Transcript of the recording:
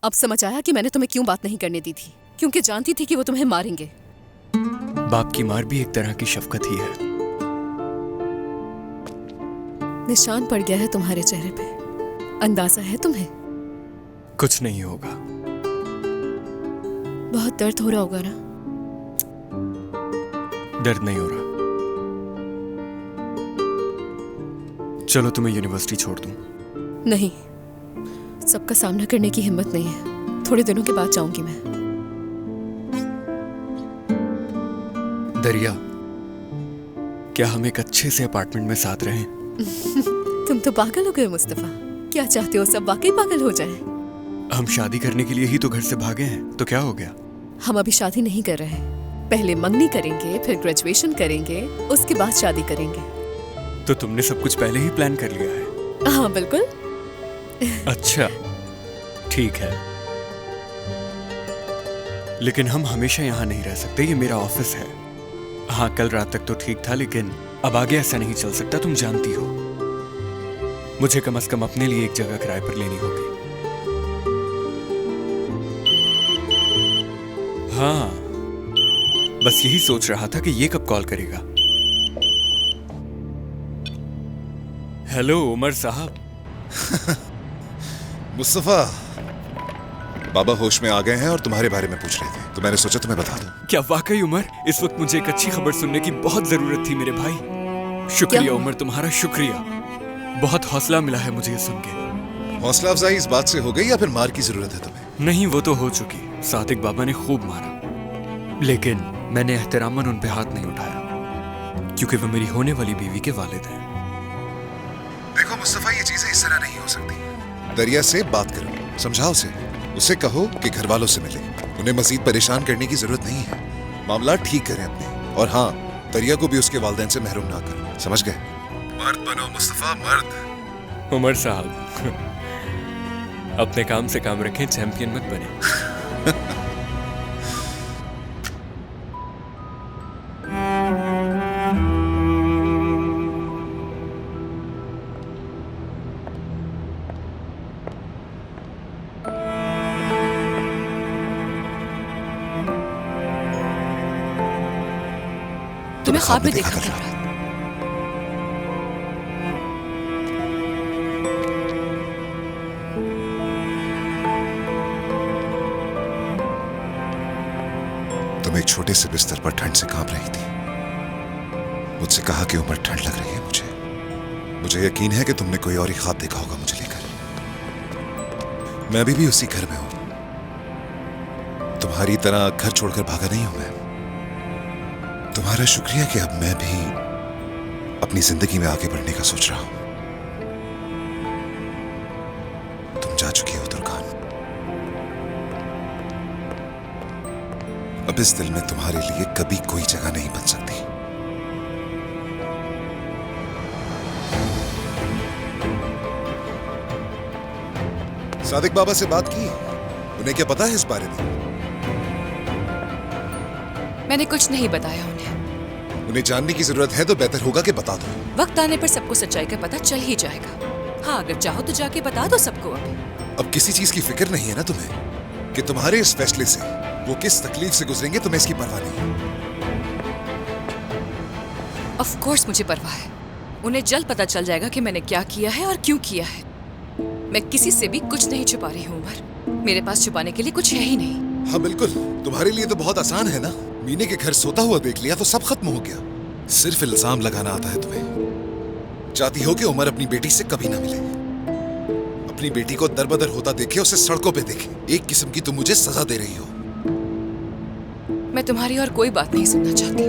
अब समझ आया कि मैंने तुम्हें क्यों बात नहीं करने दी थी, क्योंकि जानती थी कि वो तुम्हें मारेंगे। बाप की मार भी एक तरह की शफकत ही है। निशान पड़ गया है तुम्हारे चेहरे पे, अंदाजा है तुम्हें? कुछ नहीं होगा। बहुत दर्द हो रहा होगा ना? दर्द नहीं हो रहा। चलो तुम्हें यूनिवर्सिटी छोड़ दूं। नहीं, सबका सामना करने की हिम्मत नहीं है। थोड़े दिनों के बाद जाऊंगी मैं। दरिया, क्या हम एक अच्छे से अपार्टमेंट में साथ रहें? तुम तो पागल हो गए मुस्तफा। क्या चाहते हो, सब वाकई पागल हो जाएं? हम शादी करने के लिए ही तो घर से भागे हैं, तो क्या हो गया? हम अभी शादी नहीं कर रहे। पहले मंगनी करेंगे, फिर ग्रेजुएशन करेंगे, उसके बाद शादी करेंगे। तो तुमने सब कुछ पहले ही प्लान कर लिया है? हाँ बिल्कुल। अच्छा, ठीक है। लेकिन हम हमेशा यहाँ नहीं रह सकते, ये मेरा ऑफिस है। हाँ, कल रात तक तो ठीक था, लेकिन अब आगे ऐसा नहीं चल सकता, तुम जानती हो। मुझे कम से कम अपने लिए एक जगह किराए पर लेनी होगी। हाँ, बस यही सोच रहा था कि ये कब कॉल करेगा। हेलो उमर साहब। मुस्तफा, बाबा होश में आ गए हैं और तुम्हारे बारे में पूछ रहे थे, तो मैंने सोचा तुम्हें बता दूं। क्या वाकई उमर, इस वक्त मुझे एक अच्छी खबर सुनने की बहुत जरूरत थी मेरे भाई। शुक्रिया उमर, तुम्हारा शुक्रिया। बहुत हौसला मिला है मुझे ये सुन के। हौसला अफजाई इस बात से हो गई या फिर मार की जरूरत है तुम्हें? नहीं, वो तो हो चुकी। सादिक बाबा ने खूब मारा, लेकिन मैंने एहतरामन उन पे हाथ नहीं उठाया, क्योंकि वो मेरी होने वाली बीवी के वालिद हैं। देखो मुस्तफा, ये चीजें इस तरह नहीं हो सकती। दरिया से बात करो, समझाओ उसे कहो कि घर वालों से मिले। उन्हें मजीद परेशान करने की जरूरत नहीं है। मामला ठीक करें अपने, और हाँ, दरिया को भी उसके वालिदैन से महरूम ना करो, समझ गए? मर्द बनो मुस्तफा, मर्द। उमर साहब, अपने काम से काम रखें, चैंपियन मत बने। तुम्हें ख्वाब में देखा कल रात। तुम एक छोटे से बिस्तर पर ठंड से कांप रही थी। मुझसे कहा कि उमर, ठंड लग रही है मुझे यकीन है कि तुमने कोई और ही ख्वाब देखा होगा मुझे लेकर। मैं अभी भी उसी घर में हूं। तुम्हारी तरह घर छोड़कर भागा नहीं हूं मैं। तुम्हारा शुक्रिया कि अब मैं भी अपनी जिंदगी में आगे बढ़ने का सोच रहा हूं। तुम जा चुकी हो दुर्गान। अब इस दिल में तुम्हारे लिए कभी कोई जगह नहीं बन सकती। सादिक बाबा से बात की? उन्हें क्या पता है इस बारे में? मैंने कुछ नहीं बताया उन्हें। उन्हें जानने की जरूरत है तो बेहतर होगा कि बता दो। वक्त आने पर सबको सच्चाई का पता चल ही जाएगा। हाँ, अगर चाहो तो जाके बता दो सबको। अब किसी चीज की फिक्र नहीं है ना तुम्हें कि तुम्हारे इस फैसले से वो किस तकलीफ से गुजरेंगे? तुम्हें इसकी परवाह नहीं? ऑफ कोर्स मुझे परवाह है। उन्हें जल्द पता चल जाएगा कि मैंने क्या किया है और क्यों किया है। मैं किसी से भी कुछ नहीं छुपा रही हूँ उमर। मेरे पास छुपाने के लिए कुछ है ही नहीं। हाँ बिल्कुल, तुम्हारे लिए तो बहुत आसान है ना। मीने के घर सोता हुआ देख लिया तो सब खत्म हो गया। सिर्फ इल्जाम लगाना आता है तुम्हें। चाहती हो कि उमर अपनी बेटी से कभी ना मिले, अपनी बेटी को दरबदर होता देखे, उसे सड़कों पे देखे। एक किस्म की तुम मुझे सजा दे रही हो। मैं तुम्हारी और कोई बात नहीं सुनना चाहती।